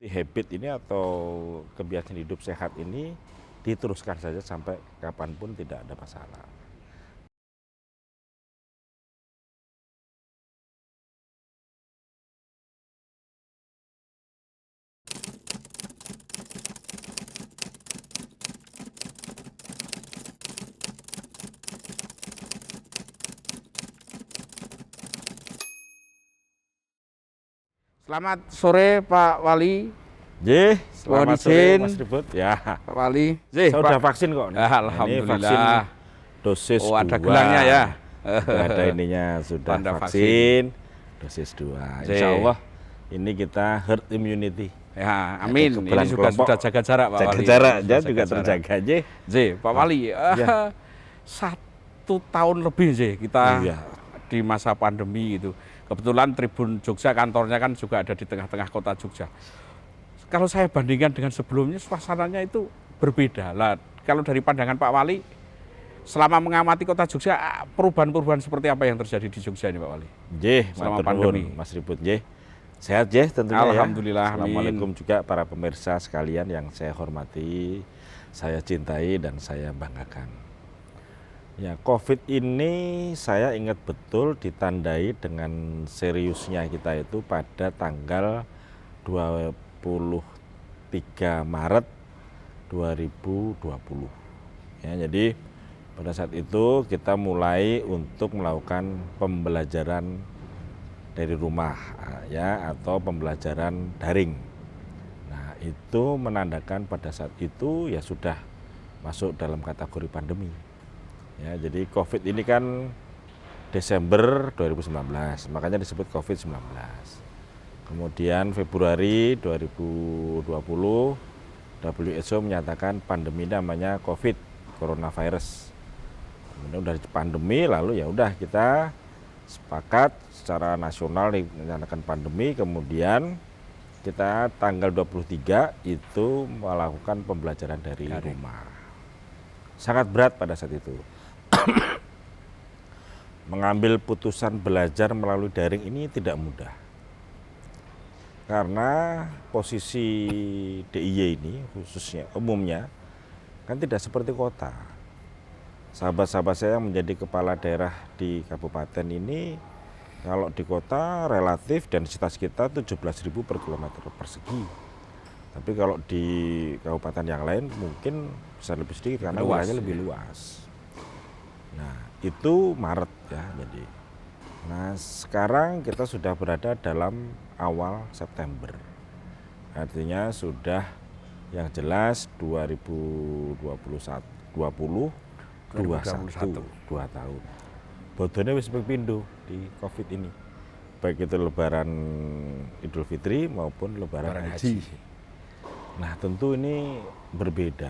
Habit ini atau kebiasaan hidup sehat ini diteruskan saja sampai kapanpun tidak ada masalah. Selamat sore Pak Wali. Jih, selamat sore izin, Mas Ribut. Ya, Pak Wali. saya udah vaksin kok. Nih. Ini vaksin Alhamdulillah. dosis 2. ada gelangnya ya. Sudah ada ininya, sudah Tanda vaksin dosis 2. Zih. Insya Allah ini kita herd immunity. Ya, amin. Ini kekebalan juga kelompok. sudah jaga jarak Pak Jaga Wali. jarak, Sudah juga terjaga aja. Pak Wali, Ya. 1 tahun lebih kita Iya. di masa pandemi itu. Kebetulan Tribun Jogja kantornya kan juga ada di tengah-tengah kota Jogja. Kalau saya bandingkan dengan sebelumnya, suasananya itu berbeda. Lah, kalau dari pandangan Pak Wali, selama mengamati kota Jogja, perubahan-perubahan seperti apa yang terjadi di Jogja ini Pak Wali? Jih, Selama matur pandemi. nuwun, Mas Ribut, jih. Sehat jih tentunya Alhamdulillah, ya. Assalamualaikum juga para pemirsa sekalian yang saya hormati, saya cintai dan saya banggakan. Ya, COVID ini saya ingat betul ditandai dengan seriusnya kita itu pada tanggal 23 Maret 2020. Ya, jadi pada saat itu kita mulai untuk melakukan pembelajaran dari rumah ya atau pembelajaran daring. Nah, itu menandakan pada saat itu ya sudah masuk dalam kategori pandemi. Ya, jadi COVID ini kan Desember 2019, makanya disebut COVID-19. Kemudian Februari 2020 WHO menyatakan pandemi namanya COVID, coronavirus. Kemudian udah pandemi, lalu ya udah kita sepakat secara nasional menyatakan pandemi, kemudian kita tanggal 23 itu melakukan pembelajaran dari rumah. Sangat berat pada saat itu. Mengambil putusan belajar melalui daring ini tidak mudah. Karena posisi DIY ini khususnya umumnya kan tidak seperti kota. Sahabat-sahabat saya yang menjadi kepala daerah di kabupaten ini, kalau di kota relatif densitas kita 17.000 per kilometer persegi. Tapi kalau di kabupaten yang lain mungkin bisa lebih sedikit karena wilayahnya lebih luas. Nah, itu Maret ya jadi. Nah, sekarang kita sudah berada dalam awal September. Artinya sudah yang jelas 2021 2 tahun. Bodone wis pindo di Covid ini. Baik itu lebaran Idul Fitri maupun lebaran Haji. Nah, tentu ini berbeda.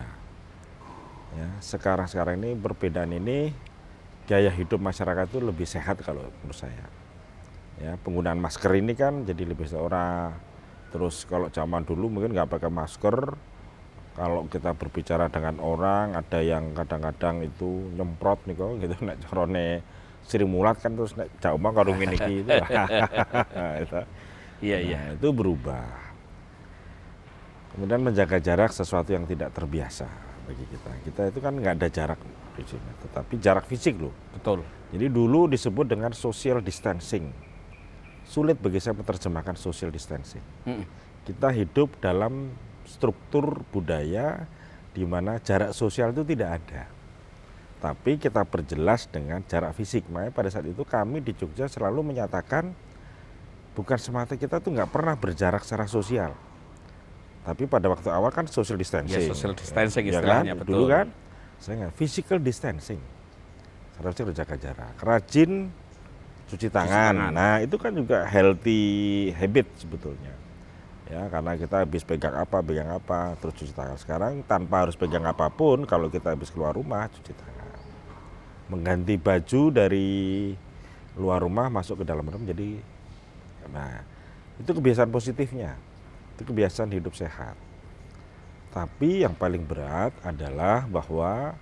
Ya, sekarang ini perbedaan ini gaya hidup masyarakat itu lebih sehat kalau menurut saya. Ya, penggunaan masker ini kan jadi lebih seorang. Terus kalau zaman dulu mungkin nggak pakai masker, kalau kita berbicara dengan orang ada yang kadang-kadang itu nyemprot nih kok gitu, nek carane Sri Mulat kan terus nek jauh mah karo ngene iki itu. Iya, itu berubah. Kemudian menjaga jarak sesuatu yang tidak terbiasa bagi kita. Kita itu kan nggak ada jarak di sini, tetapi jarak fisik loh. Betul. Jadi dulu disebut dengan social distancing. Sulit bagi saya menerjemahkan social distancing. Kita hidup dalam struktur budaya di mana jarak sosial itu tidak ada. Tapi kita perjelas dengan jarak fisik. Makanya pada saat itu kami di Jogja selalu menyatakan bukan semata kita tuh nggak pernah berjarak secara sosial. Tapi pada waktu awal kan social distancing. Ya, social distancing ya istilahnya, kan? betul. Dulu kan saya nggak physical distancing. Seharusnya berjaga jarak. Rajin cuci tangan. Nah, itu kan juga healthy habit sebetulnya. Ya, karena kita habis pegang apa, terus cuci tangan. Sekarang tanpa harus pegang apapun, kalau kita habis keluar rumah, cuci tangan. Mengganti baju dari luar rumah masuk ke dalam rumah jadi, nah, itu kebiasaan positifnya. Itu kebiasaan hidup sehat. Tapi yang paling berat adalah bahwa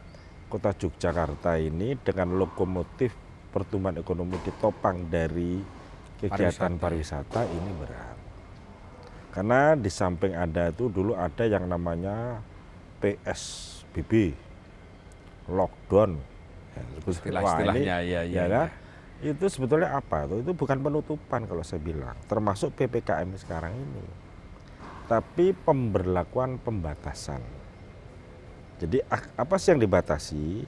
kota Yogyakarta ini dengan lokomotif pertumbuhan ekonomi ditopang dari kegiatan pariwisata ini berat. Karena di samping ada itu dulu ada yang namanya PSBB, lockdown. Ya, Istilah-istilahnya, ya kan? Itu sebetulnya apa tuh? Itu bukan penutupan kalau saya bilang, termasuk PPKM sekarang ini. Tapi pemberlakuan pembatasan. Jadi apa sih yang dibatasi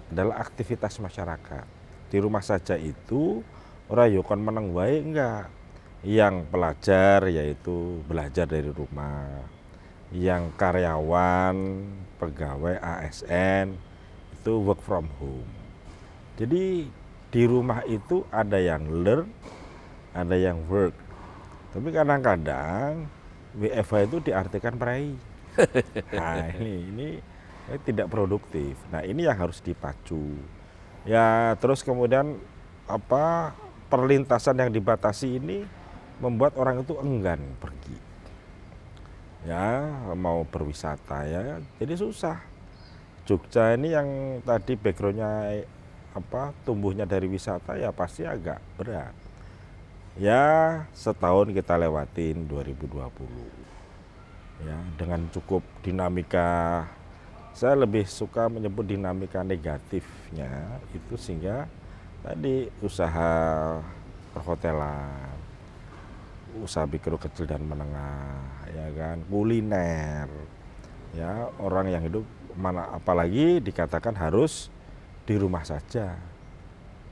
adalah aktivitas masyarakat. Di rumah saja itu ora yo kon meneng wae enggak. Yang pelajar yaitu belajar dari rumah. Yang karyawan, pegawai ASN itu work from home. Jadi di rumah itu ada yang learn, ada yang work. Tapi kadang-kadang WFH itu diartikan perai. Nah ini tidak produktif. Nah ini yang harus dipacu. Ya terus kemudian perlintasan yang dibatasi ini membuat orang itu enggan pergi. Ya mau berwisata ya, jadi susah. Jogja ini yang tadi backgroundnya tumbuhnya dari wisata ya pasti agak berat. Ya setahun kita lewatin 2020. Ya, dengan cukup dinamika, saya lebih suka menyebut dinamika negatifnya itu sehingga tadi usaha perhotelan, usaha mikro kecil dan menengah, ya kan, kuliner, ya orang yang hidup mana apalagi dikatakan harus di rumah saja.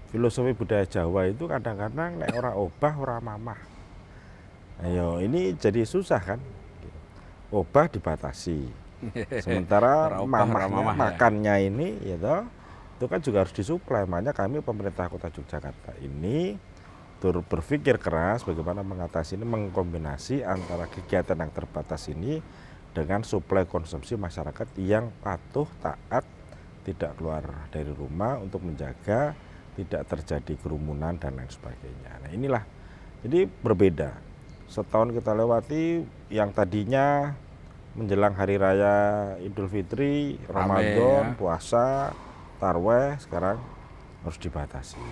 Filosofi budaya Jawa itu kadang-kadang nek ora obah ora mamah. Ayo ini jadi susah kan. Obah dibatasi. Sementara mamahnya, makannya ini itu kan juga harus disuplai. Makanya kami pemerintah Kota Yogyakarta ini turut berpikir keras bagaimana mengatasi ini, mengkombinasi antara kegiatan yang terbatas ini dengan suplai konsumsi masyarakat yang patuh, taat, tidak keluar dari rumah untuk menjaga tidak terjadi kerumunan dan lain sebagainya. Nah inilah, jadi berbeda. Setahun kita lewati yang tadinya menjelang hari raya Idul Fitri, Ramadan, puasa, tarweh sekarang harus dibatasi.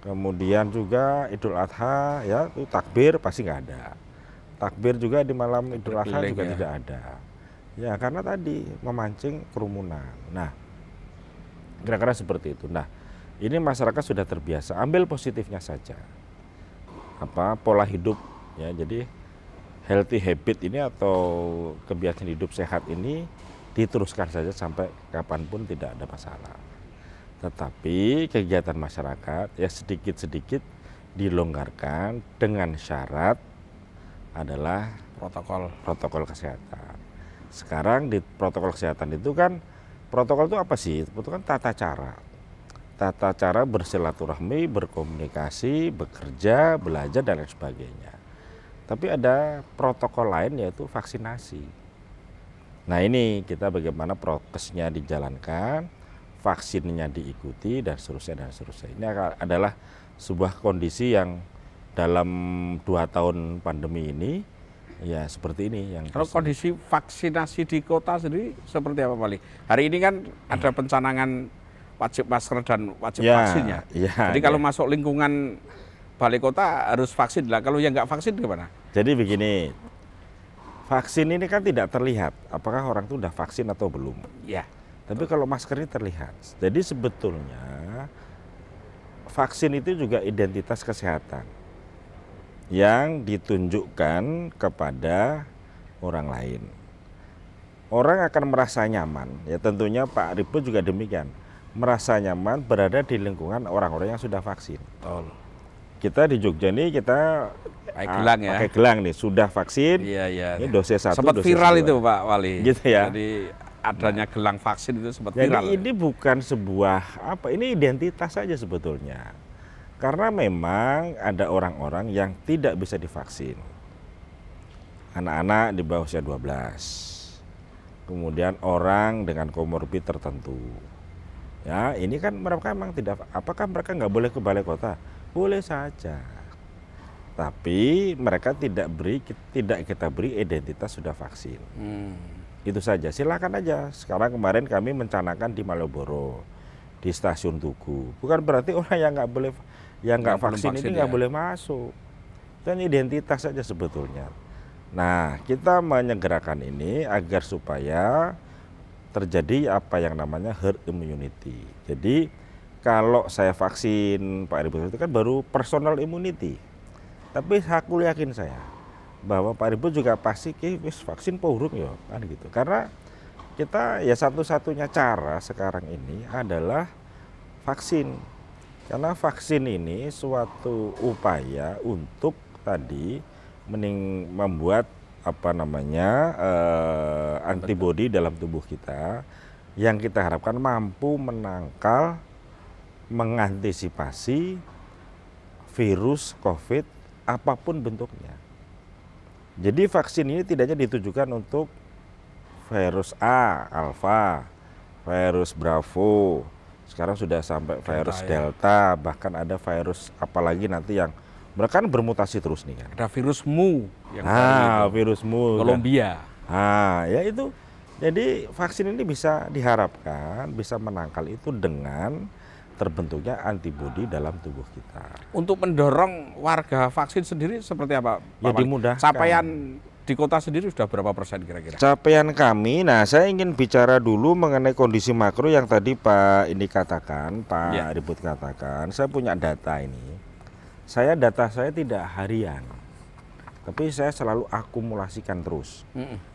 Kemudian juga Idul Adha ya itu takbir pasti nggak ada. Takbir juga di malam Idul Adha juga tidak ada. Ya karena tadi memancing kerumunan. Nah kira-kira seperti itu. Nah ini masyarakat sudah terbiasa. Ambil positifnya saja. Pola hidup ya, jadi healthy habit ini atau kebiasaan hidup sehat ini diteruskan saja sampai kapanpun tidak ada masalah. Tetapi kegiatan masyarakat ya sedikit-sedikit dilonggarkan dengan syarat adalah protokol kesehatan. Sekarang di protokol kesehatan itu kan, protokol itu apa sih? Itu kan tata cara bersilaturahmi, berkomunikasi, bekerja, belajar dan lain sebagainya. Tapi ada protokol lain yaitu vaksinasi. Nah ini kita bagaimana prokesnya dijalankan, vaksinnya diikuti dan seterusnya dan seterusnya. Ini adalah sebuah kondisi yang dalam 2 tahun pandemi ini ya seperti ini. Kalau kondisi vaksinasi di kota sendiri seperti apa Pak? Hari ini kan ada pencanangan wajib masker dan wajib vaksin ya. Jadi kalau masuk lingkungan balai kota harus vaksin lah. Kalau yang nggak vaksin gimana? Jadi begini, vaksin ini kan tidak terlihat apakah orang itu udah vaksin atau belum. Ya. Tapi kalau masker ini terlihat. Jadi sebetulnya vaksin itu juga identitas kesehatan yang ditunjukkan kepada orang lain. Orang akan merasa nyaman, ya tentunya Pak Ripo juga demikian, merasa nyaman berada di lingkungan orang-orang yang sudah vaksin. Betul. Kita di Jogja nih kita pakai gelang nih, sudah vaksin. Iya. Ini dosis 1, sempat dosis viral 2. Itu Pak Wali. Gitu ya. Jadi adanya gelang vaksin itu sempat viral. Jadi ini bukan sebuah ini identitas saja sebetulnya. Karena memang ada orang-orang yang tidak bisa divaksin. Anak-anak di bawah usia 12. Kemudian orang dengan komorbid tertentu. Ya, ini kan mereka memang tidak, apakah mereka nggak boleh ke balai kota? Boleh saja. Tapi mereka tidak kita beri identitas sudah vaksin. Itu saja, silakan aja. Sekarang kemarin kami mencanangkan di Malioboro, di stasiun Tugu. Bukan berarti orang yang nggak vaksin ini nggak boleh masuk. Dan identitas saja sebetulnya. Nah, kita menyegerakan ini agar supaya terjadi apa yang namanya herd immunity. Jadi kalau saya vaksin Pak Ribut itu kan baru personal immunity. Tapi aku yakin saya bahwa Pak Ribut juga pasti wis vaksin pohurung ya kan gitu. Karena kita ya satu-satunya cara sekarang ini adalah vaksin. Karena vaksin ini suatu upaya untuk tadi membuat apa namanya antibodi dalam tubuh kita yang kita harapkan mampu menangkal, mengantisipasi virus COVID apapun bentuknya. Jadi vaksin ini tidak hanya ditujukan untuk virus A, alfa, virus Bravo, sekarang sudah sampai virus Delta, bahkan ada virus apalagi nanti yang mereka kan bermutasi terus nih kan. Ada virus mu yang baru itu. Virus mu. Kolombia. Ya itu. Jadi vaksin ini bisa diharapkan bisa menangkal itu dengan terbentuknya antibodi dalam tubuh kita. Untuk mendorong warga vaksin sendiri seperti apa? Ya dimudahkan. Capaian di kota sendiri sudah berapa persen kira-kira? Capaian kami, nah saya ingin bicara dulu mengenai kondisi makro yang tadi Pak ini katakan, Pak Ribut katakan, saya punya data ini. Data saya tidak harian, tapi saya selalu akumulasikan terus.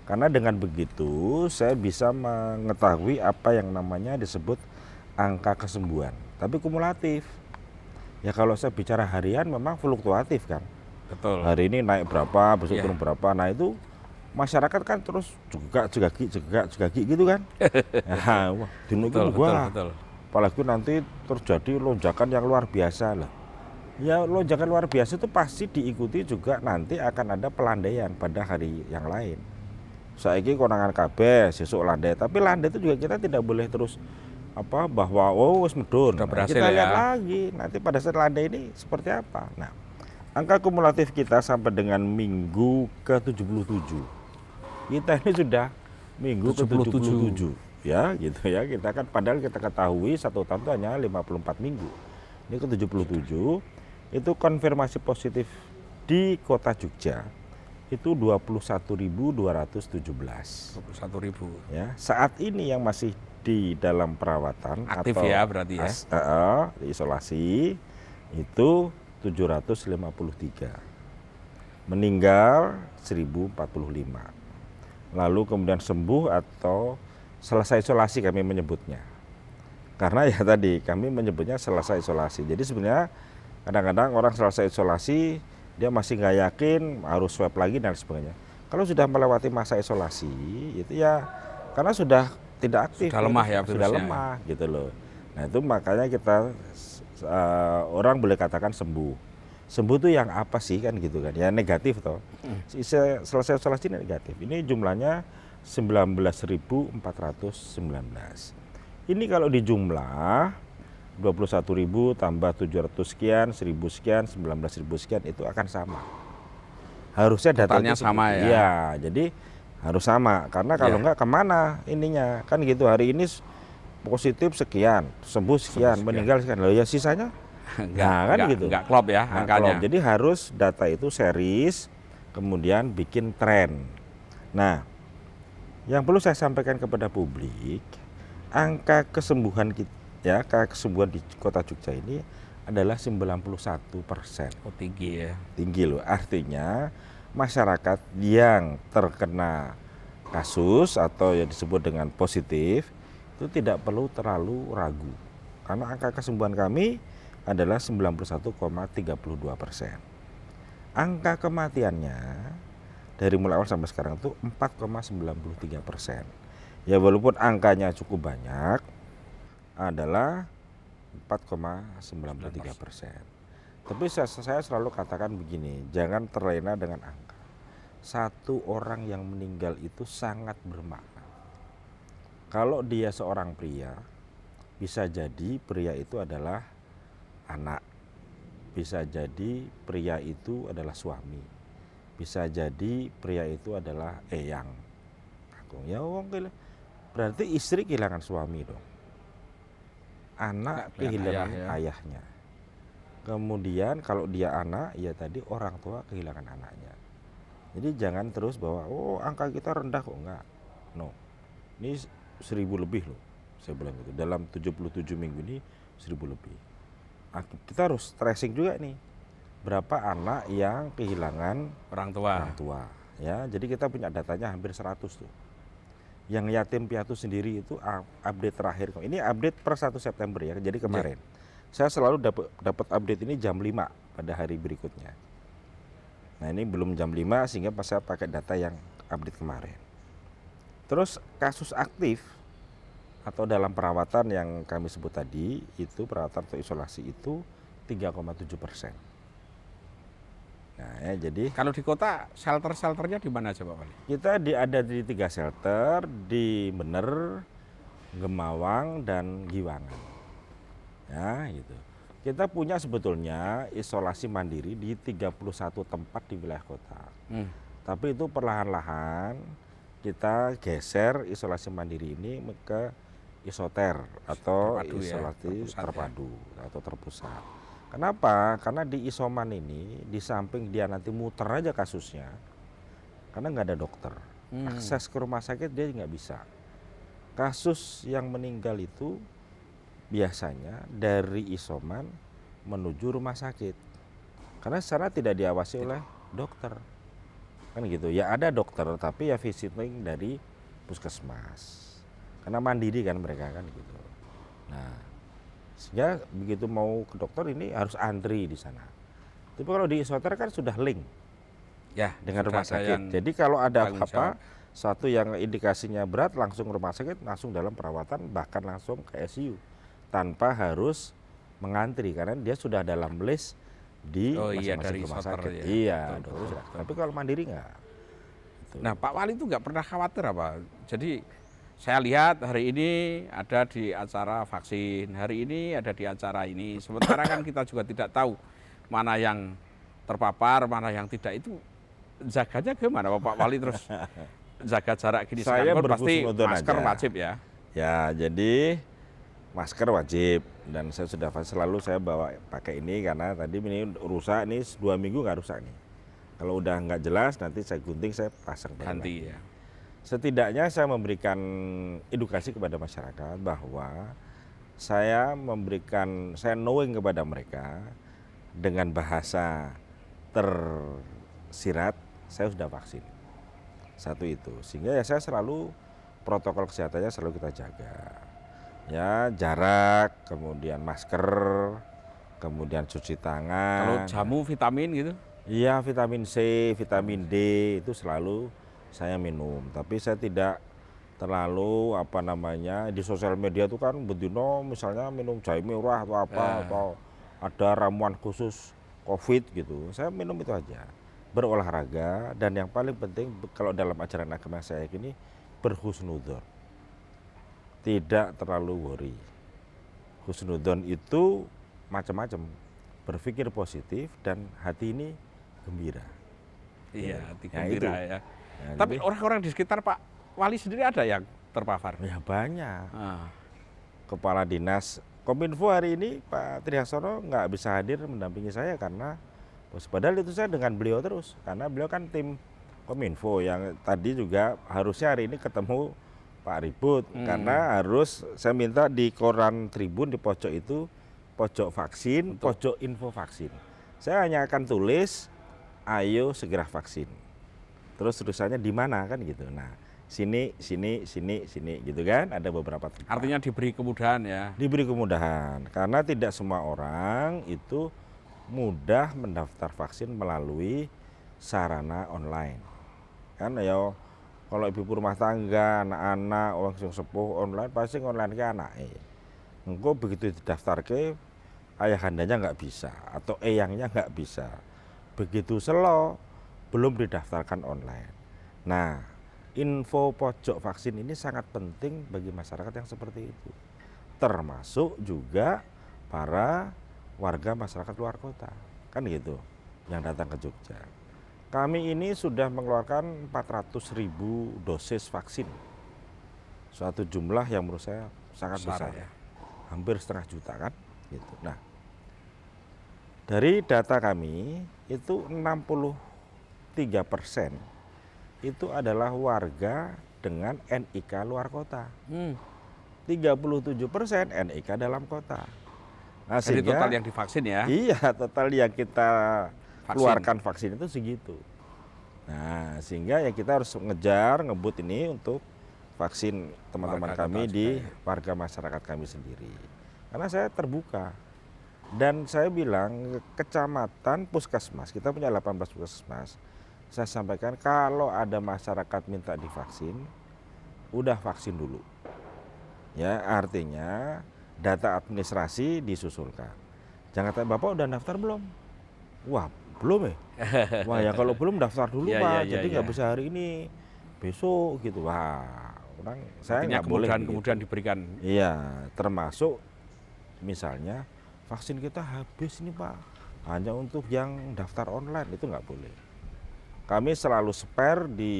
Karena dengan begitu saya bisa mengetahui apa yang namanya disebut angka kesembuhan. Tapi kumulatif. Ya kalau saya bicara harian memang fluktuatif kan. Betul. Hari ini naik berapa, besok turun berapa. Nah itu masyarakat kan terus juga gitu kan. Wah, betul. Apalagi nanti terjadi lonjakan yang luar biasa lah. Ya lonjakan luar biasa itu pasti diikuti juga nanti akan ada pelandaian pada hari yang lain. Saiki konangan kabeh, sesuk landai. Tapi landai itu juga kita tidak boleh terus bahwa wis medun. Nah, kita lihat lagi nanti pada saat landai ini seperti apa. Nah, angka kumulatif kita sampai dengan minggu ke-77. Kita ini sudah minggu ke-77 ya gitu ya. Kita kan padahal kita ketahui satu tahun itu hanya 54 minggu. Ini ke-77 itu konfirmasi positif di kota Jogja itu 21.217. 21.000. Ya, saat ini yang masih di dalam perawatan aktif atau ya berarti ya. Isolasi itu 753. Meninggal 1045. Lalu kemudian sembuh atau selesai isolasi kami menyebutnya. Karena ya tadi kami menyebutnya selesai isolasi. Jadi sebenarnya kadang-kadang orang selesai isolasi dia masih nggak yakin harus swab lagi dan sebagainya. Kalau sudah melewati masa isolasi itu ya karena sudah tidak aktif, sudah lemah ya, sudah lemah gitu loh. Nah itu makanya kita orang boleh katakan sembuh. Sembuh itu yang apa sih kan gitu kan? Ya negatif toh. Selesai isolasi negatif. Ini jumlahnya 19.419. Ini kalau dijumlah 21.000 tambah 700 sekian, 1.000 sekian, 19.000 sekian itu akan sama. Harusnya datanya sama ya. Iya, jadi harus sama karena kalau enggak kemana ininya kan gitu. Hari ini positif sekian, sembuh sekian, meninggal sekian. Loh ya sisanya gitu. Enggak klop ya angkanya. Klop. Jadi harus data itu series kemudian bikin tren. Nah, yang perlu saya sampaikan kepada publik, angka kesembuhan kita kesembuhan di kota Jogja ini adalah 91%. Oh tinggi ya. Tinggi loh, artinya masyarakat yang terkena kasus atau yang disebut dengan positif itu tidak perlu terlalu ragu. Karena angka kesembuhan kami adalah 91,32%. Angka kematiannya dari mulai awal sampai sekarang itu 4,93%. Ya walaupun angkanya cukup banyak, adalah 4,93%. Tapi saya selalu katakan begini, jangan terlena dengan angka. Satu orang yang meninggal itu sangat bermakna. Kalau dia seorang pria, bisa jadi pria itu adalah anak. Bisa jadi pria itu adalah suami. Bisa jadi pria itu adalah eyang. Ya berarti istri kehilangan suami dong. Anak kehilangan ayahnya. Kemudian kalau dia anak, ya tadi orang tua kehilangan anaknya. Jadi jangan terus bahwa oh angka kita rendah kok, enggak. No. Ini 1000 lebih loh. Saya bilang gitu. Dalam 77 minggu ini 1000 lebih. Kita harus tracing juga nih. Berapa anak yang kehilangan Orang tua. orang tua. Ya, jadi kita punya datanya hampir 100 tuh. Yang yatim piatu sendiri itu update terakhir. Ini update per 1 September ya. Jadi kemarin. Saya selalu dapat update ini jam 5 pada hari berikutnya. Nah, ini belum jam 5 sehingga pas saya pakai data yang update kemarin. Terus kasus aktif atau dalam perawatan yang kami sebut tadi, itu perawatan atau isolasi itu 3,7%. Nah, ya, jadi Kalau di kota shelter-shelternya di mana aja Pak Wali? kita ada di 3 shelter, di Bener, Gemawang, dan Giwangan. Ya, gitu. Kita punya sebetulnya isolasi mandiri di 31 tempat di wilayah kota. Tapi itu perlahan-lahan kita geser isolasi mandiri ini ke isoter atau Terpadu ya, isolasi terpusat terpadu atau terpusat. Kenapa? Karena di isoman ini di samping dia nanti muter aja kasusnya, karena nggak ada dokter. Akses ke rumah sakit dia nggak bisa. Kasus yang meninggal itu biasanya dari isoman menuju rumah sakit, karena secara tidak diawasi oleh dokter, kan gitu ya. Ada dokter tapi ya visiting dari puskesmas, karena mandiri kan mereka kan gitu. Nah, sehingga begitu mau ke dokter ini harus antri di sana. Tapi kalau di isoter kan sudah link Ya, dengan rumah sudah ada sakit. yang Jadi kalau ada tanggung apa-apa, jawab. suatu yang indikasinya berat langsung rumah sakit, langsung dalam perawatan, bahkan langsung ke ICU tanpa harus mengantri karena dia sudah dalam list di Oh iya, masing-masing dari rumah isoter sakit. ya. Iya, Betul, dokter. betul, betul. Tapi kalau mandiri enggak. Nah, Pak Wali itu nggak pernah khawatir apa? Jadi saya lihat hari ini ada di acara vaksin, hari ini ada di acara ini. Sementara kan kita juga tidak tahu mana yang terpapar, mana yang tidak. Itu jaganya gimana Pak Wali terus jaga jarak gini Saya sekalipun pasti berhusnuzon masker aja. wajib ya. Ya, jadi masker wajib dan saya sudah selalu saya bawa pakai ini karena tadi ini rusak, ini 2 minggu nggak rusak nih. Kalau udah nggak jelas nanti saya gunting, saya pasang Ganti lagi. ya. Setidaknya saya memberikan edukasi kepada masyarakat bahwa saya knowing kepada mereka dengan bahasa tersirat, saya sudah vaksin. Satu itu, sehingga ya saya selalu protokol kesehatannya selalu kita jaga. Ya, jarak, kemudian masker, kemudian cuci tangan. Kalau jamu vitamin gitu? Iya, vitamin C, vitamin D itu selalu saya minum. Tapi saya tidak terlalu di sosial media itu kan bedino misalnya minum jahe merah atau apa atau ada ramuan khusus COVID gitu. Saya minum itu aja. Berolahraga dan yang paling penting kalau dalam ajaran agama saya ini berhusnudzon. Tidak terlalu worry. Husnudzon itu macam-macam. Berpikir positif dan hati ini gembira. Iya, hati Ya, gembira itu. ya. Ya, Tapi jadi- orang-orang di sekitar Pak Wali sendiri ada yang terpapar? Ya banyak. Ah. Kepala Dinas Kominfo hari ini Pak Trihasono nggak bisa hadir mendampingi saya karena padahal itu saya dengan beliau terus karena beliau kan tim Kominfo yang tadi juga harusnya hari ini ketemu Pak Ribut karena harus saya minta di koran Tribun di pojok itu pojok vaksin, pojok info vaksin. Saya hanya akan tulis ayo segera vaksin. Terus tulisannya di mana kan gitu. Nah, sini gitu kan, ada beberapa tempat. Artinya diberi kemudahan ya. Diberi kemudahan karena tidak semua orang itu mudah mendaftar vaksin melalui sarana online. Kan ya kalau ibu rumah tangga, anak-anak, orang yang sepuh online pasti online ke anaknya. Engkau begitu didaftar ke ayahandanya nggak bisa atau eyangnya nggak bisa. Begitu selo belum didaftarkan online. Nah, info pojok vaksin ini sangat penting bagi masyarakat yang seperti itu. Termasuk juga para warga masyarakat luar kota. Kan gitu, yang datang ke Jogja. Kami ini sudah mengeluarkan 400.000 dosis vaksin. Suatu jumlah yang menurut saya sangat besar. ya. Hampir 1,5 juta kan gitu. Nah, dari data kami itu 60 3% itu adalah warga dengan NIK luar kota. 37% NIK dalam kota. Nah, Jadi sehingga, total yang divaksin ya? iya, total yang kita Vaksin. keluarkan vaksin itu segitu. Nah, sehingga ya kita harus ngejar, ngebut ini untuk vaksin teman-teman Warga kami kota di juga ya. warga masyarakat kami sendiri. Karena saya terbuka. Dan saya bilang kecamatan puskesmas, kita punya 18 puskesmas. Saya sampaikan kalau ada masyarakat minta divaksin, udah vaksin dulu. Ya, artinya data administrasi disusulkan. Jangan tanya, Bapak udah daftar belum? Wah, belum ya? Wah, ya kalau belum daftar dulu, Iya, Pak. iya, iya, Jadi nggak iya. bisa hari ini, besok gitu. Wah, orang saya Artinya nggak boleh kemudahan begitu. diberikan. Iya, termasuk misalnya vaksin kita habis nih, Pak. Hanya untuk yang daftar online, itu nggak boleh. Kami selalu spare di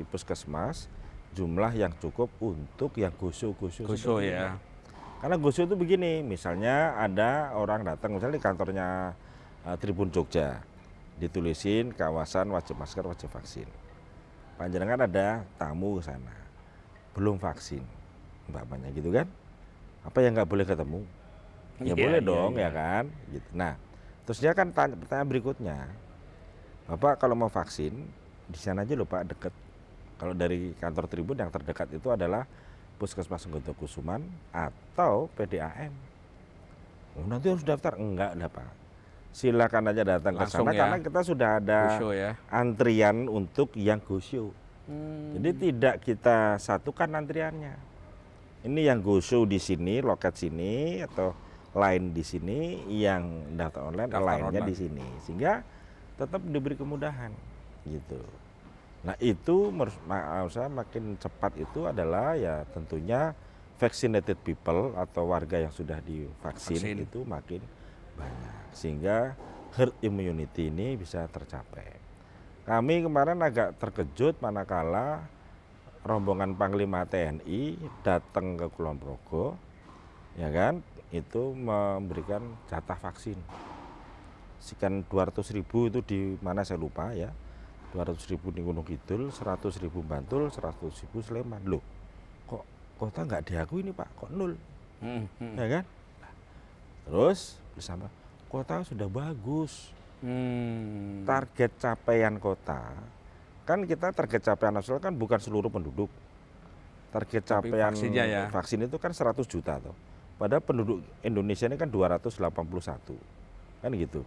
puskesmas jumlah yang cukup untuk yang goso-goso Goso seperti ya. ini. Karena goso itu begini, misalnya ada orang datang misalnya di kantornya Tribun Jogja, ditulisin kawasan wajib masker, wajib vaksin. Panjenengan ada tamu ke sana, belum vaksin, umpamanya gitu kan? Apa yang nggak boleh ketemu? Ya Iya, boleh iya, dong, iya. ya kan? Gitu. Nah, terus dia kan tanya pertanyaan berikutnya, Bapak kalau mau vaksin di sana aja loh Pak, deket. Kalau dari kantor Tribun yang terdekat itu adalah Puskesmas Nggotokusuman atau PDAM. Oh, nanti harus daftar? Enggak lah Pak. Silakan aja datang ke Langsung sana ya. karena kita sudah ada Goso ya. antrian untuk yang gosyo. Jadi tidak kita satukan antriannya. Ini yang gosyo di sini, loket sini atau lain di sini, yang daftar online Daftar lainnya online. di sini, sehingga tetap diberi kemudahan gitu. Nah itu menurut saya makin cepat itu adalah ya tentunya vaccinated people atau warga yang sudah divaksin Vaksin. itu makin banyak, sehingga herd immunity ini bisa tercapai. Kami kemarin agak terkejut manakala rombongan Panglima TNI datang ke Kulon Progo, ya kan, itu memberikan jatah vaksin. Sekian 200.000 itu di mana saya lupa ya. 200.000 di Gunung Kidul, 100.000 Bantul, 100.000 Sleman. Loh, kok kota nggak diakui nih Pak, kok nol, ya kan? Terus bersama kota sudah bagus. Target capaian kota, kan kita target capaian nasional kan bukan seluruh penduduk. Target Tapi capaian vaksinnya ya. vaksin itu kan 100 juta toh. Padahal penduduk Indonesia ini kan 281. Kan gitu.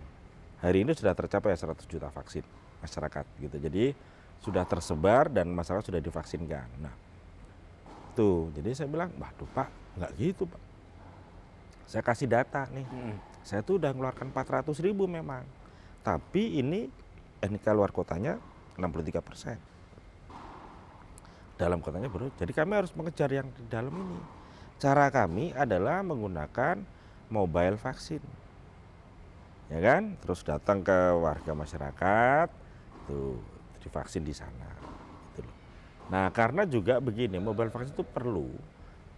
Hari ini sudah tercapai 100 juta vaksin masyarakat gitu. Jadi sudah tersebar dan masyarakat sudah divaksinkan. Nah, tuh, jadi saya bilang, waduh Pak, nggak gitu Pak. Saya kasih data nih. Saya tuh udah ngeluarkan 400.000 memang. Tapi ini NIK luar kotanya 63%. Dalam kotanya baru. Jadi kami harus mengejar yang di dalam ini. Cara kami adalah menggunakan mobile vaksin. Ya kan? Terus datang ke warga masyarakat, tuh divaksin di sana. Gitu loh. Nah, karena juga begini, mobile vaksin itu perlu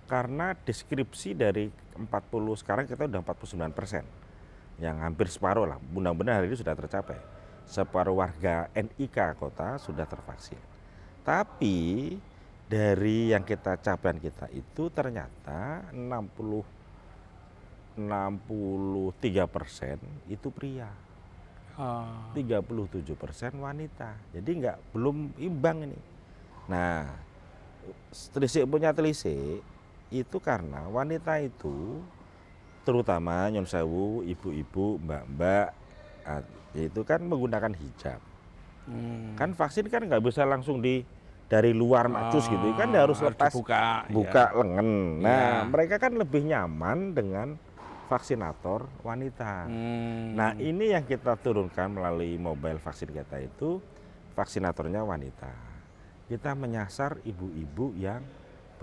karena deskripsi dari 40, sekarang kita udah 49%. Yang hampir separuh lah, mudah-mudahan hari ini sudah tercapai. Separuh warga NIK kota sudah tervaksin. Tapi dari yang capaian kita itu ternyata 63% itu pria, 37% wanita. Jadi belum imbang ini. Nah, telisik punya telisik itu karena wanita itu terutama nyon sewu, ibu-ibu, mbak-mbak, itu kan menggunakan hijab. Kan vaksin kan nggak bisa langsung dari luar macus gitu, kan harus lepas buka ya. lengan. Nah, Ya. mereka kan lebih nyaman dengan vaksinator wanita. Nah, ini yang kita turunkan melalui mobile vaksin kita itu vaksinatornya wanita. Kita menyasar ibu-ibu yang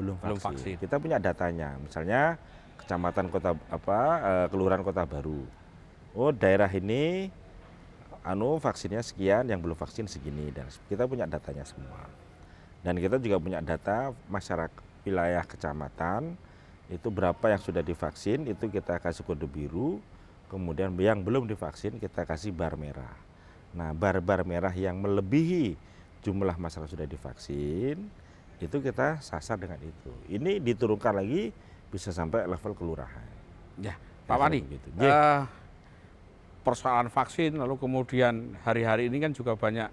belum vaksin. Kita punya datanya, misalnya kecamatan kelurahan Kota Baru. Oh, daerah ini vaksinnya sekian, yang belum vaksin segini, dan kita punya datanya semua. Dan kita juga punya data masyarakat wilayah kecamatan itu berapa yang sudah divaksin, itu kita kasih kode biru. Kemudian yang belum divaksin kita kasih bar merah. Nah, bar-bar merah yang melebihi jumlah masyarakat sudah divaksin, itu kita sasar dengan itu. Ini diturunkan lagi bisa sampai level kelurahan. Ya, Pak Level Wali, begitu. persoalan vaksin lalu kemudian hari-hari ini kan juga banyak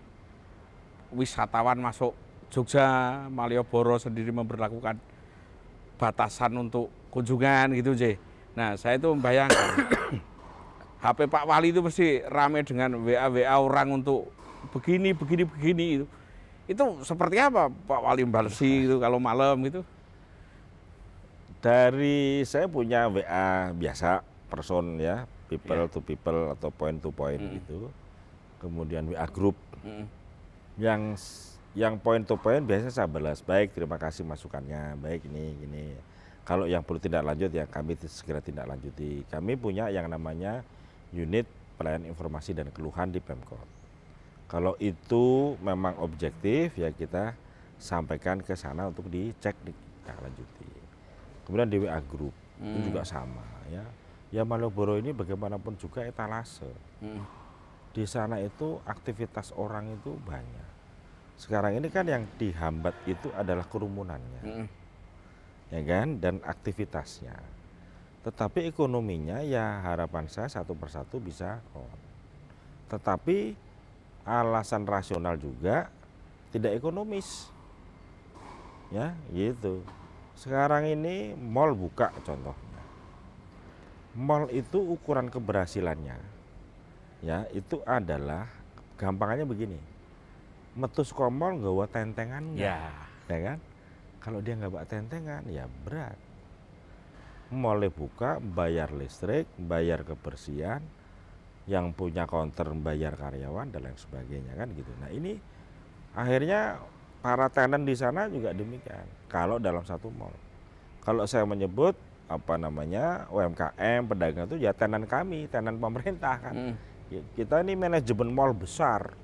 wisatawan masuk Jogja, Malioboro sendiri memberlakukan batasan untuk kunjungan gitu, J. Nah, saya itu membayangkan HP Pak Wali itu mesti rame dengan WA orang untuk begini itu. Itu seperti apa Pak Wali membalesi gitu kalau malam gitu? Dari saya punya WA biasa, person ya, people Ya. to people atau point to point gitu. Kemudian WA group Mm. yang point to point biasanya saya balas, baik terima kasih masukannya, baik ini gini. Kalau yang perlu tindak lanjut ya kami segera tindak lanjuti. Kami punya yang namanya unit pelayanan informasi dan keluhan di Pemkot. Kalau itu memang objektif ya kita sampaikan ke sana untuk dicek ditindaklanjuti lanjuti. Kemudian di WA group itu juga sama ya. Ya Malioboro ini bagaimanapun juga etalase. Di sana itu aktivitas orang itu banyak. Sekarang ini kan yang dihambat itu adalah kerumunannya. Ya kan, dan aktivitasnya. Tetapi ekonominya ya harapan saya satu persatu bisa on. Tetapi alasan rasional juga tidak ekonomis. Ya, gitu. Sekarang ini mall buka contohnya. Mall itu ukuran keberhasilannya ya itu adalah gampangannya begini. Metu saka mall nggawa tentengan enggak? Ya kan? Kalau dia nggak bawa tentengan ya berat. Mall buka, bayar listrik, bayar kebersihan, yang punya counter bayar karyawan dan lain sebagainya kan gitu. Nah, ini akhirnya para tenant di sana juga demikian. Kalau dalam satu mall, kalau saya menyebut UMKM pedagang itu ya tenan kami, tenan pemerintah kan. Kita ini manajemen mall besar,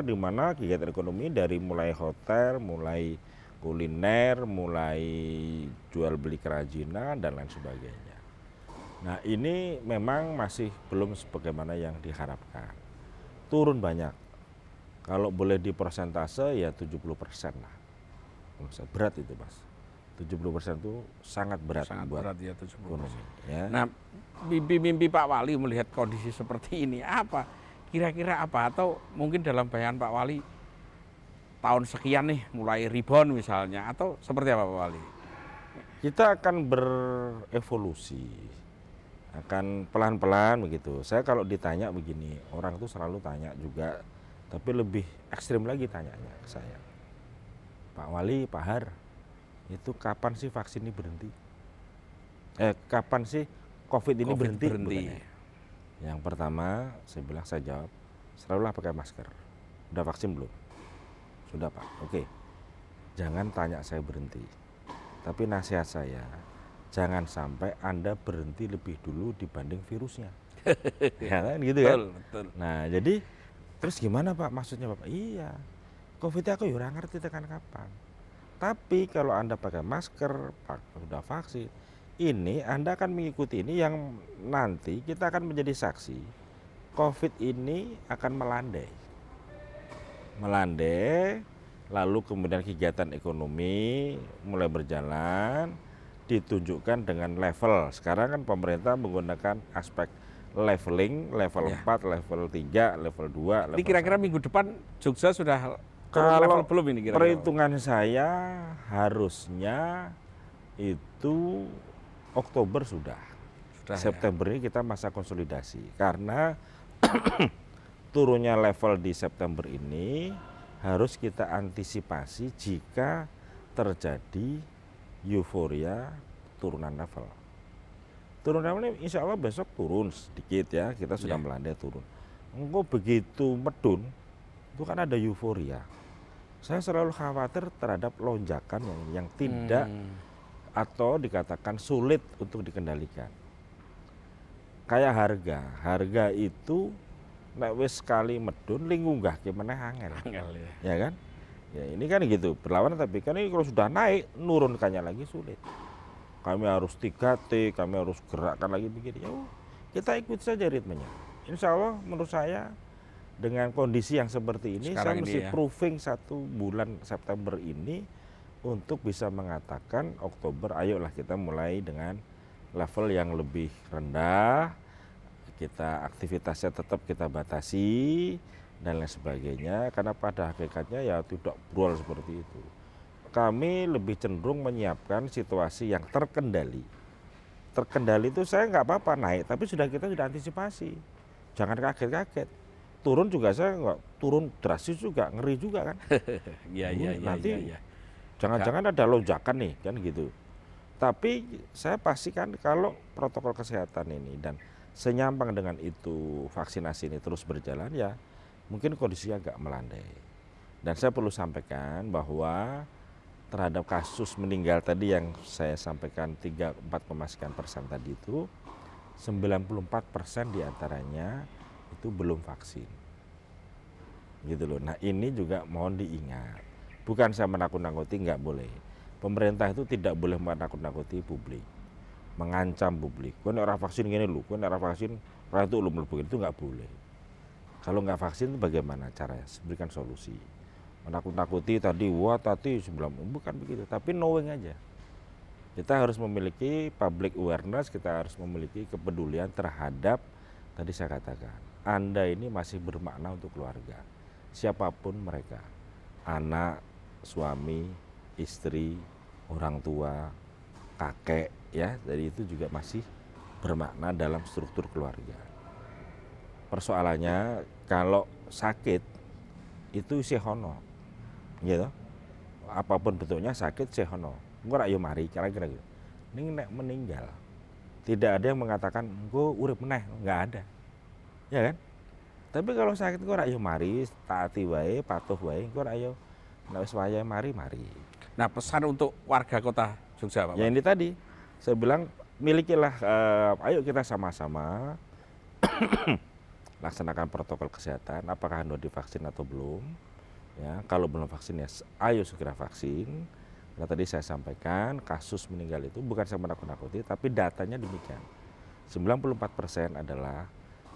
di mana kegiatan ekonomi dari mulai hotel, mulai kuliner, mulai jual beli kerajinan dan lain sebagainya. Nah, ini memang masih belum sebagaimana yang diharapkan. Turun banyak. Kalau boleh di persentase ya 70% lah. Berat itu Mas. 70% itu sangat berat. Sangat buat berat ya 70%. ekonomi, ya. Nah, mimpi-mimpi Pak Wali melihat kondisi seperti ini apa? Kira-kira apa? Atau mungkin dalam bayangan Pak Wali tahun sekian nih mulai rebound misalnya, atau seperti apa Pak Wali? Kita akan berevolusi, akan pelan-pelan begitu. Saya kalau ditanya begini, orang tuh selalu tanya juga, tapi lebih ekstrim lagi tanyanya ke saya. Pak Wali, Pak Har, itu kapan sih vaksin ini berhenti? Kapan sih COVID ini berhenti? Bukannya. Yang pertama, saya bilang, saya jawab, selalulah pakai masker. Udah vaksin belum? Sudah Pak, oke. Jangan tanya saya berhenti. Tapi nasihat saya, jangan sampai Anda berhenti lebih dulu dibanding virusnya. Ya kan gitu kan? Betul. Nah, jadi terus gimana Pak maksudnya Bapak? Iya, COVID aku ya ngerti tekan kapan. Tapi kalau Anda pakai masker, sudah vaksin, ini Anda akan mengikuti ini yang nanti kita akan menjadi saksi. COVID ini akan melandai, lalu kemudian kegiatan ekonomi mulai berjalan, ditunjukkan dengan level. Sekarang kan pemerintah menggunakan aspek leveling, level 4, level 3, level 2, level Ini kira-kira 1. minggu depan Jogja sudah Kalau level belum ini kira-kira? perhitungan saya harusnya itu Oktober sudah. September ini kita masa konsolidasi. Karena turunnya level di September ini harus kita antisipasi jika terjadi euforia turunan level. Turunan level ini insya Allah besok turun sedikit ya, kita sudah melandai turun. Engkau begitu medun, itu kan ada euforia. Saya selalu khawatir terhadap lonjakan yang tidak atau dikatakan sulit untuk dikendalikan. Kayak harga itu nek wis sekali medun lingunggah ke meneh angel. Ya kan? Ya ini kan gitu, berlawanan tapi kan ini kalau sudah naik nurunkannya lagi sulit. Kami harus 3T, kami harus gerakkan lagi begini. Ya kita ikut saja ritmenya. Insya Allah menurut saya dengan kondisi yang seperti ini Sekarang saya ini mesti ya. proving 1 bulan September ini untuk bisa mengatakan Oktober ayolah kita mulai dengan level yang lebih rendah, kita aktivitasnya tetap kita batasi dan lain sebagainya, karena pada hakikatnya ya tidak brutal seperti itu. Kami lebih cenderung menyiapkan situasi yang terkendali. Terkendali itu saya nggak apa-apa naik, tapi kita sudah antisipasi. Jangan kaget-kaget. Turun juga saya nggak turun drastis juga, ngeri juga kan. Iya, iya, iya, Nanti iya, iya. jangan-jangan ada lonjakan nih kan gitu. Tapi saya pastikan kalau protokol kesehatan ini dan senyampang dengan itu vaksinasi ini terus berjalan ya mungkin kondisinya agak melandai. Dan saya perlu sampaikan bahwa terhadap kasus meninggal tadi yang saya sampaikan 34,sekian% tadi itu 94% diantaranya itu belum vaksin. Gitu loh. Nah ini juga mohon diingat. Bukan saya menakut-nakuti, nggak boleh. Pemerintah itu tidak boleh menakut-nakuti publik, mengancam publik. Kau nek ora vaksin gini lu, kau nek ora vaksin ora itu lu mlebu itu nggak boleh. Kalau nggak vaksin itu bagaimana caranya? Berikan solusi. Menakut-nakuti tadi, wah tadi sebelum bukan begitu, tapi knowing aja. Kita harus memiliki public awareness, kita harus memiliki kepedulian terhadap tadi saya katakan. Anda ini masih bermakna untuk keluarga, siapapun mereka, anak, suami, istri, orang tua, kakek, ya, jadi itu juga masih bermakna dalam struktur keluarga. Persoalannya kalau sakit itu sehono, gitu, apapun bentuknya sakit sehono, enggak ayo mari kira-kira gitu. Ini nek meninggal, tidak ada yang mengatakan engko urip meneh, nggak ada, ya kan? Tapi kalau sakit kok ayo mari, taati wae, patuh wae, kok ayo nek wis wayahe mari. Nah, pesan untuk warga kota Jogja, Pak. Ya ini tadi saya bilang milikilah, ayo kita sama-sama laksanakan protokol kesehatan. Apakah Anda divaksin atau belum? Ya, kalau belum vaksin ya, ayo segera vaksin. Karena tadi saya sampaikan kasus meninggal itu bukan saya menakut-nakuti, tapi datanya demikian. 94% adalah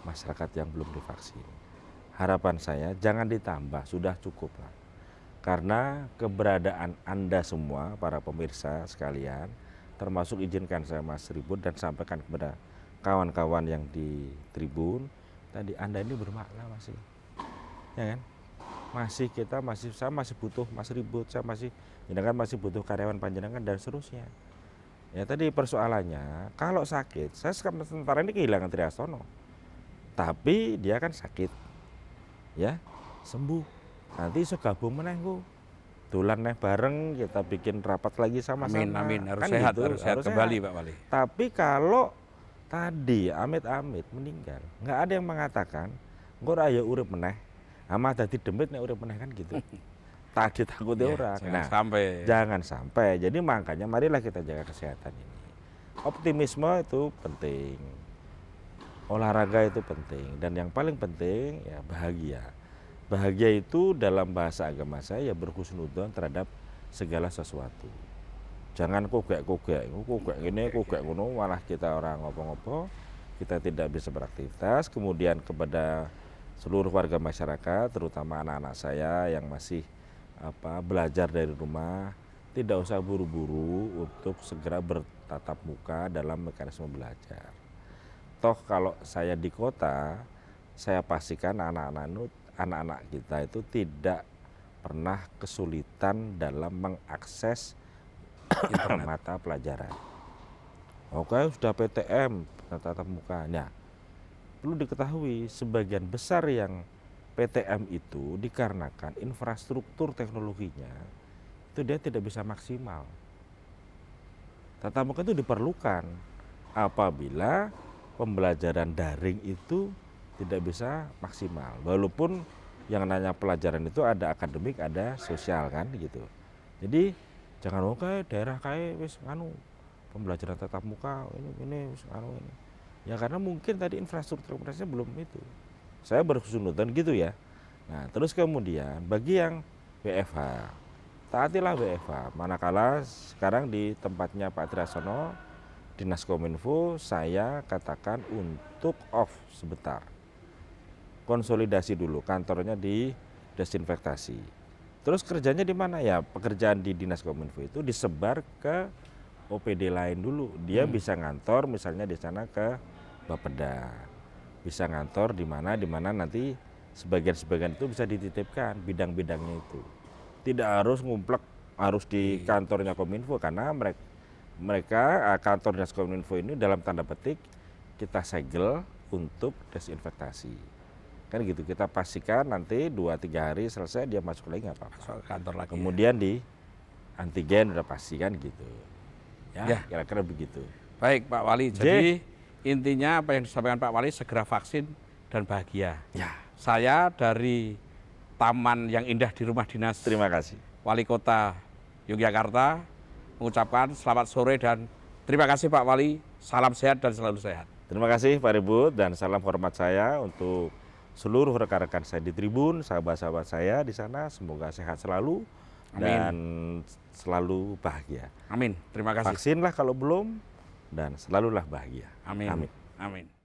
masyarakat yang belum divaksin. Harapan saya jangan ditambah, sudah cukup lah. Karena keberadaan Anda semua, para pemirsa sekalian, termasuk izinkan saya Mas Ribut dan sampaikan kepada kawan-kawan yang di tribun, tadi Anda ini bermakna masih, ya kan? Saya masih butuh Mas Ribut, saya masih, jenengan masih butuh karyawan panjenengan dan seterusnya. Ya tadi persoalannya, kalau sakit, saya sementara ini kehilangan Triasono, tapi dia kan sakit, ya sembuh. Nanti iso gabung meneh ku. Dolan neh bareng, kita bikin rapat lagi sama-sama. Amin, harus Kan sehat, gitu, harus sehat kembali, Pak Wali. Tapi kalau tadi amit-amit meninggal, nggak ada yang mengatakan, engko ora ya urip meneh. Ama dadi demit nek urip meneh kan gitu. Tadi takutnya orang. Jangan sampai. Jadi makanya marilah kita jaga kesehatan ini. Optimisme itu penting. Olahraga itu penting dan yang paling penting ya bahagia. Bahagia itu dalam bahasa agama saya ya berhusnudzon terhadap segala sesuatu. Jangan kogek ini, kogek ngono, malah kita orang ngopo-ngopo, kita tidak bisa beraktivitas. Kemudian kepada seluruh warga masyarakat, terutama anak-anak saya yang masih belajar dari rumah, tidak usah buru-buru untuk segera bertatap muka dalam mekanisme belajar. Toh kalau saya di kota, saya pastikan anak-anak kita itu tidak pernah kesulitan dalam mengakses mata pelajaran. Oke, sudah PTM tatap muka. Nah, perlu diketahui sebagian besar yang PTM itu dikarenakan infrastruktur teknologinya itu dia tidak bisa maksimal. Tatap muka itu diperlukan apabila pembelajaran daring itu tidak bisa maksimal. Walaupun yang namanya pelajaran itu ada akademik, ada sosial kan gitu. Jadi jangan oke daerah kae wis pembelajaran tatap muka ini wis ini. Ya karena mungkin tadi infrastrukturnya belum itu. Saya berhusnudzon gitu ya. Nah, terus kemudian bagi yang WFH, taatilah WFH. Manakala sekarang di tempatnya Pak Triasono, Dinas Kominfo, saya katakan untuk off sebentar. konsolidasi dulu, kantornya di desinfektasi. Terus kerjanya di mana ya? Pekerjaan di Dinas Kominfo itu disebar ke OPD lain dulu. Dia bisa ngantor misalnya di sana ke Bapeda. Bisa ngantor di mana nanti sebagian-sebagian itu bisa dititipkan bidang-bidangnya itu. Tidak harus ngumplek harus di kantornya Kominfo karena mereka kantor Dinas Kominfo ini dalam tanda petik kita segel untuk desinfektasi. Kan gitu, kita pastikan nanti 2-3 hari selesai dia masuk lagi nggak apa-apa. Masuk ke kantor lagi. Kemudian di antigen udah pastikan gitu. Ya. Kira-kira begitu. Baik Pak Wali, jadi intinya apa yang disampaikan Pak Wali, segera vaksin dan bahagia. Ya. Saya dari Taman yang Indah di Rumah Dinas Terima kasih. Wali Kota Yogyakarta mengucapkan selamat sore dan terima kasih Pak Wali, salam sehat dan selalu sehat. Terima kasih Pak Ribut dan salam hormat saya untuk seluruh rekan-rekan saya di Tribun, sahabat-sahabat saya di sana, semoga sehat selalu. Amin. Dan selalu bahagia. Amin, terima kasih. Vaksinlah kalau belum dan selalulah bahagia. Amin. Amin. Amin.